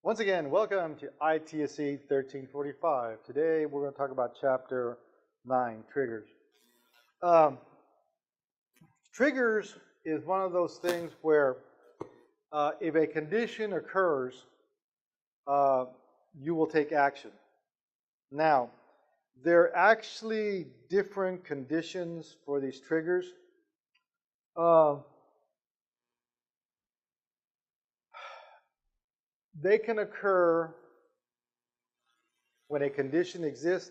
Once again, welcome to ITSE 1345. Today we're going to talk about Chapter 9, Triggers. Triggers is one of those things where if a condition occurs, you will take action. Now, there are actually different conditions for these triggers. They can occur when a condition exists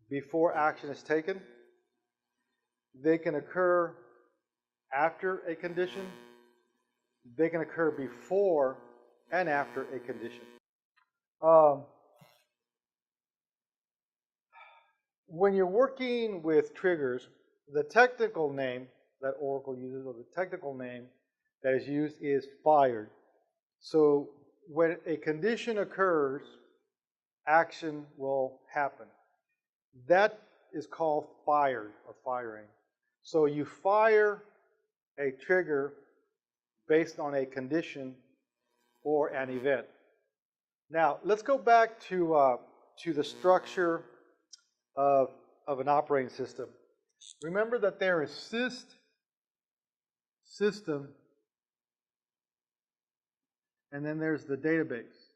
before action is taken. They can occur after a condition. They can occur before and after a condition. When you're working with triggers, the technical name that Oracle uses, or the technical name that is used, is fired. So when a condition occurs, action will happen. That is called fired or firing. So you fire a trigger based on a condition or an event. Now let's go back to the structure of an operating system. Remember that there is system, and then there's the database.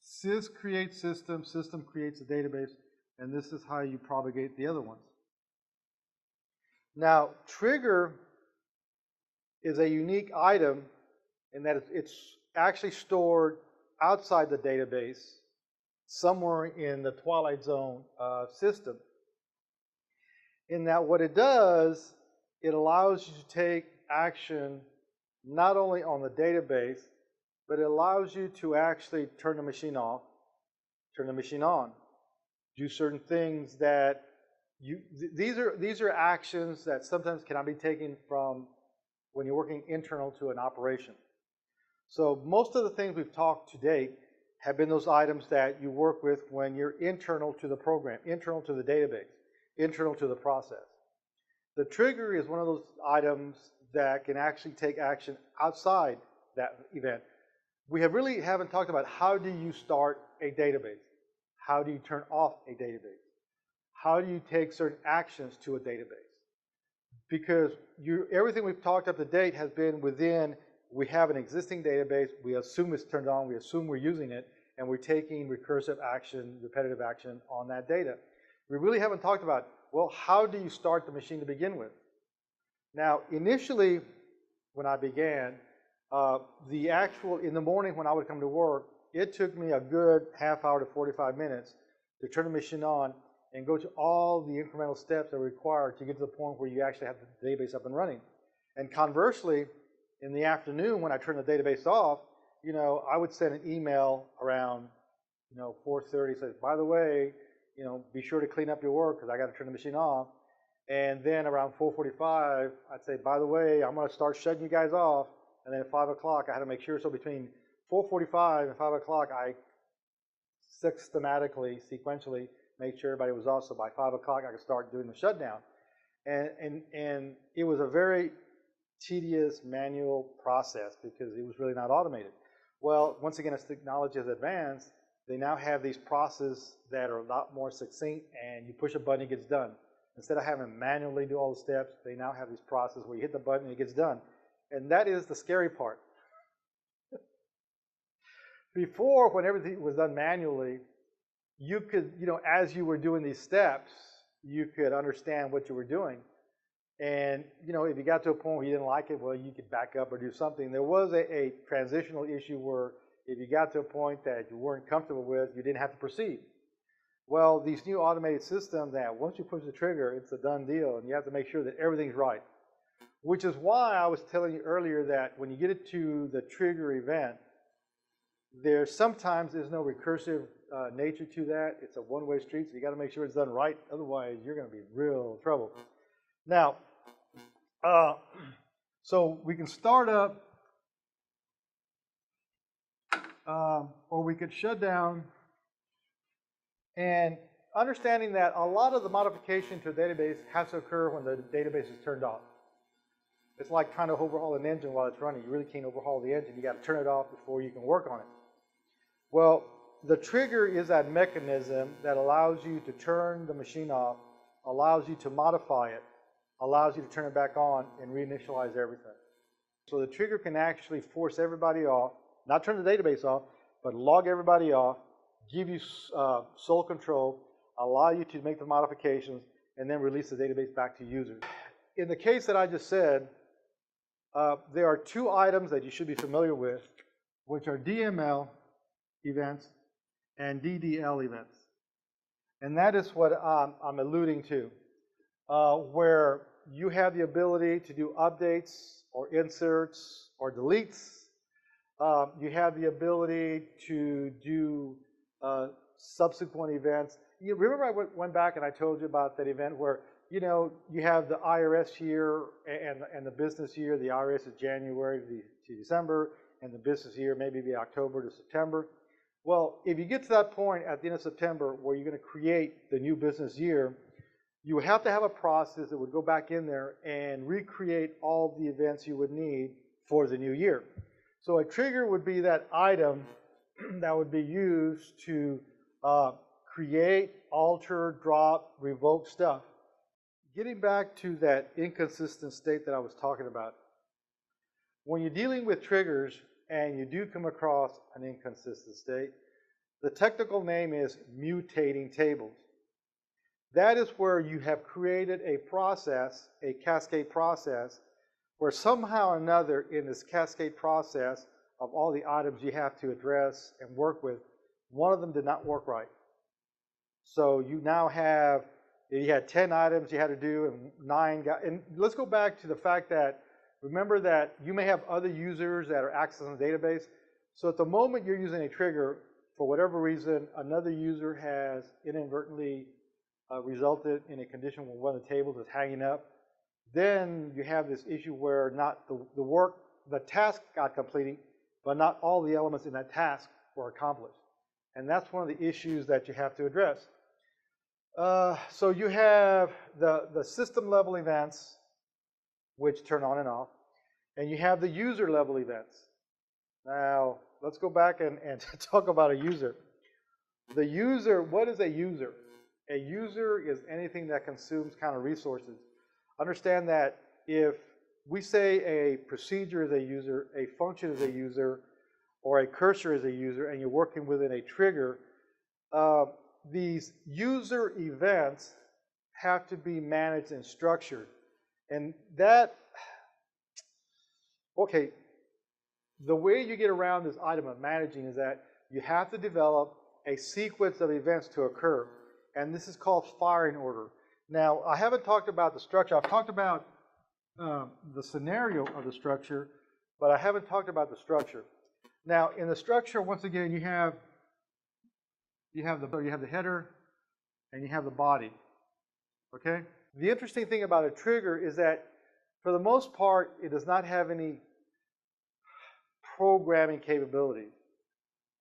Sys creates system, system creates a database, and this is how you propagate the other ones. Now, trigger is a unique item in that it's actually stored outside the database, somewhere in the twilight zone system. In that what it does, it allows you to take action not only on the database, but it allows you to actually turn the machine off, turn the machine on, do certain things that these are actions that sometimes cannot be taken from when you're working internal to an operation. So most of the things we've talked to date have been those items that you work with when you're internal to the program, internal to the database, internal to the process. The trigger is one of those items that can actually take action outside that event. We really haven't talked about how do you start a database? How do you turn off a database? How do you take certain actions to a database? Because everything we've talked up to date has been within, we have an existing database, we assume it's turned on, we assume we're using it, and we're taking recursive action, repetitive action on that data. We really haven't talked about, well, how do you start the machine to begin with? Now, initially, when I began, in the morning when I would come to work, it took me a good half hour to 45 minutes to turn the machine on and go to all the incremental steps that are required to get to the point where you actually have the database up and running. And conversely, in the afternoon when I turned the database off, I would send an email around 4:30, says, by the way, be sure to clean up your work because I got to turn the machine off. And then around 4:45, I'd say, by the way, I'm going to start shutting you guys off. And then at 5 o'clock, I had to make sure. So between 4:45 and 5 o'clock, I systematically, sequentially made sure everybody was off. So by 5 o'clock, I could start doing the shutdown. And it was a very tedious manual process because it was really not automated. Well, once again, as technology has advanced, they now have these processes that are a lot more succinct, and you push a button, it gets done. Instead of having to manually do all the steps, they now have these processes where you hit the button and it gets done. And that is the scary part. Before, when everything was done manually, you could, as you were doing these steps, you could understand what you were doing. And, if you got to a point where you didn't like it, well, you could back up or do something. There was a transitional issue where if you got to a point that you weren't comfortable with, you didn't have to proceed. Well, these new automated systems that once you push the trigger, it's a done deal, and you have to make sure that everything's right. Which is why I was telling you earlier that when you get it to the trigger event, sometimes there's no recursive nature to that. It's a one-way street, so you got to make sure it's done right. Otherwise, you're going to be in real trouble. Now, so we can start up, or we could shut down. And understanding that a lot of the modification to a database has to occur when the database is turned off. It's like trying to overhaul an engine while it's running. You really can't overhaul the engine. You got to turn it off before you can work on it. Well, the trigger is that mechanism that allows you to turn the machine off, allows you to modify it, allows you to turn it back on and reinitialize everything. So the trigger can actually force everybody off, not turn the database off, but log everybody off, give you sole control, allow you to make the modifications, and then release the database back to users. In the case that I just said, there are two items that you should be familiar with, which are DML events and DDL events. And that is what I'm alluding to, where you have the ability to do updates or inserts or deletes. You have the ability to do subsequent events. You remember I went back and I told you about that event where, you know, you have the IRS year and the business year. The IRS is January to December, and the business year maybe be October to September. Well, if you get to that point at the end of September where you're going to create the new business year, you would have to have a process that would go back in there and recreate all the events you would need for the new year. So a trigger would be that item that would be used to create, alter, drop, revoke stuff. Getting back to that inconsistent state that I was talking about, when you're dealing with triggers and you do come across an inconsistent state, the technical name is mutating tables. That is where you have created a process, a cascade process, where somehow or another in this cascade process of all the items you have to address and work with, one of them did not work right. So you now have, you had 10 items you had to do and 9 got, and let's go back to the fact that, remember that you may have other users that are accessing the database. So at the moment you're using a trigger, for whatever reason, another user has inadvertently resulted in a condition where one of the tables is hanging up. Then you have this issue where not the task got completed, but not all the elements in that task were accomplished. And that's one of the issues that you have to address. So you have the system level events, which turn on and off, and you have the user level events. Now, let's go back and talk about a user. The user, what is a user? A user is anything that consumes kind of resources. Understand that if we say a procedure is a user, a function is a user, or a cursor is a user, and you're working within a trigger, these user events have to be managed and structured. And that, okay, the way you get around this item of managing is that you have to develop a sequence of events to occur. And this is called firing order. Now, I haven't talked about the structure. I've talked about the scenario of the structure, but I haven't talked about the structure. Now, in the structure, once again, you have the header and you have the body. Okay? The interesting thing about a trigger is that, for the most part, it does not have any programming capabilities.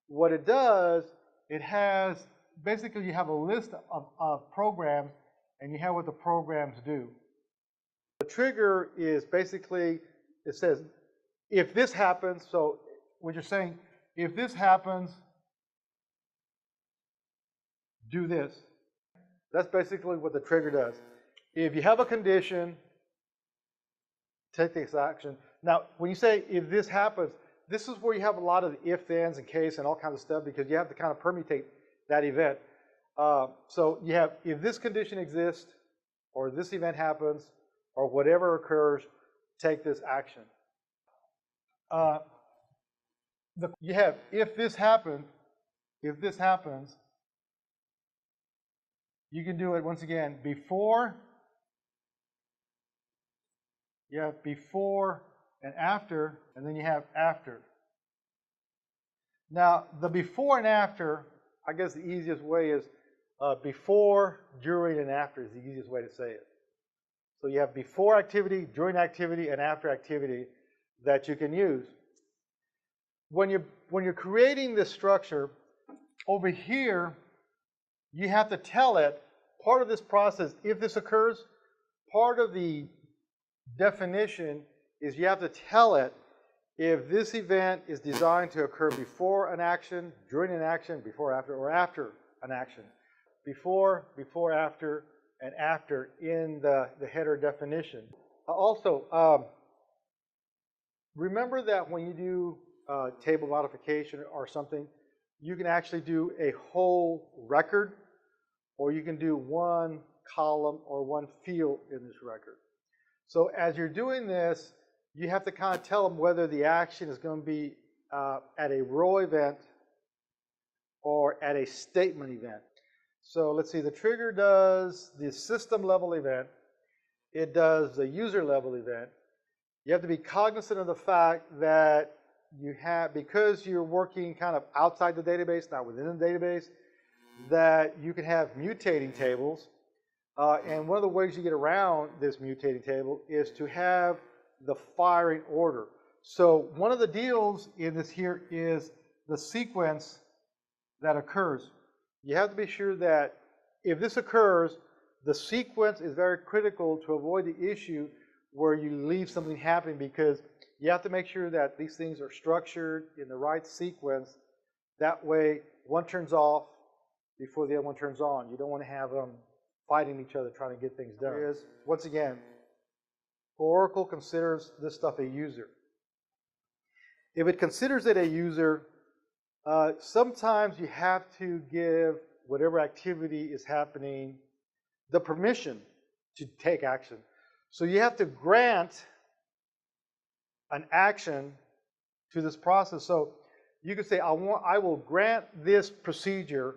What it does, it has, basically you have a list of programs and you have what the programs do. The trigger is basically, it says, if this happens, so what you're saying, if this happens, do this. That's basically what the trigger does. If you have a condition, take this action. Now, when you say if this happens, this is where you have a lot of the if, thens, and case and all kinds of stuff, because you have to kind of permutate that event. So you have, if this condition exists, or this event happens, or whatever occurs, take this action. You have, if this happens, you can do it once again before. You have before and after, and then you have after. Now, the before and after, I guess the easiest way is before, during, and after is the easiest way to say it. So you have before activity, during activity, and after activity that you can use. When you're creating this structure, over here, you have to tell it, part of this process, if this occurs, part of the definition is you have to tell it if this event is designed to occur before an action, during an action, before, after, or after an action. Before, after, and after in the header definition. Also, remember that when you do table modification or something, you can actually do a whole record, or you can do one column or one field in this record. So as you're doing this, you have to kind of tell them whether the action is going to be at a row event or at a statement event. So let's see, the trigger does the system level event. It does the user level event. You have to be cognizant of the fact that you have, because you're working kind of outside the database, not within the database, that you can have mutating tables. And one of the ways you get around this mutating table is to have the firing order. So one of the deals in this here is the sequence that occurs. You have to be sure that if this occurs, the sequence is very critical to avoid the issue where you leave something happening, because you have to make sure that these things are structured in the right sequence. That way, one turns off before the other one turns on. You don't want to have them fighting each other trying to get things done. Once again, Oracle considers this stuff a user. If it considers it a user, sometimes you have to give whatever activity is happening the permission to take action. So you have to grant an action to this process. So you can say, I will grant this procedure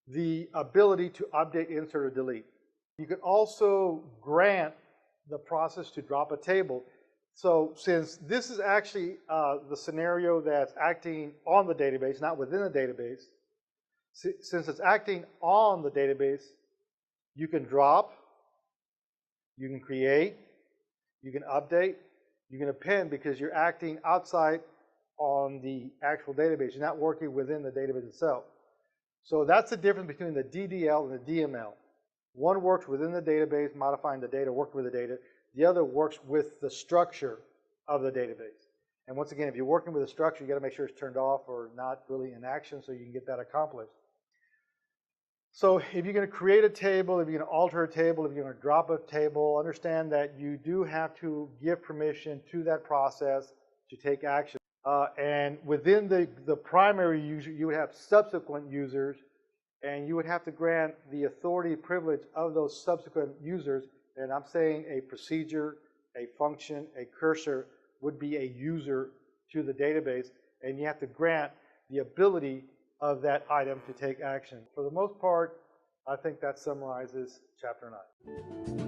the ability to update, insert, or delete. You can also grant the process to drop a table. So since this is actually the scenario that's acting on the database, not within the database, since it's acting on the database, you can drop, you can create, you can update, you can append, because you're acting outside on the actual database. You're not working within the database itself. So that's the difference between the DDL and the DML. One works within the database, modifying the data, working with the data. The other works with the structure of the database. And once again, if you're working with a structure, you got to make sure it's turned off or not really in action so you can get that accomplished. So if you're going to create a table, if you're going to alter a table, if you're going to drop a table, understand that you do have to give permission to that process to take action. And within the primary user, you would have subsequent users, and you would have to grant the authority privilege of those subsequent users. And I'm saying a procedure, a function, a cursor would be a user to the database, and you have to grant the ability of that item to take action. For the most part, I think that summarizes Chapter 9.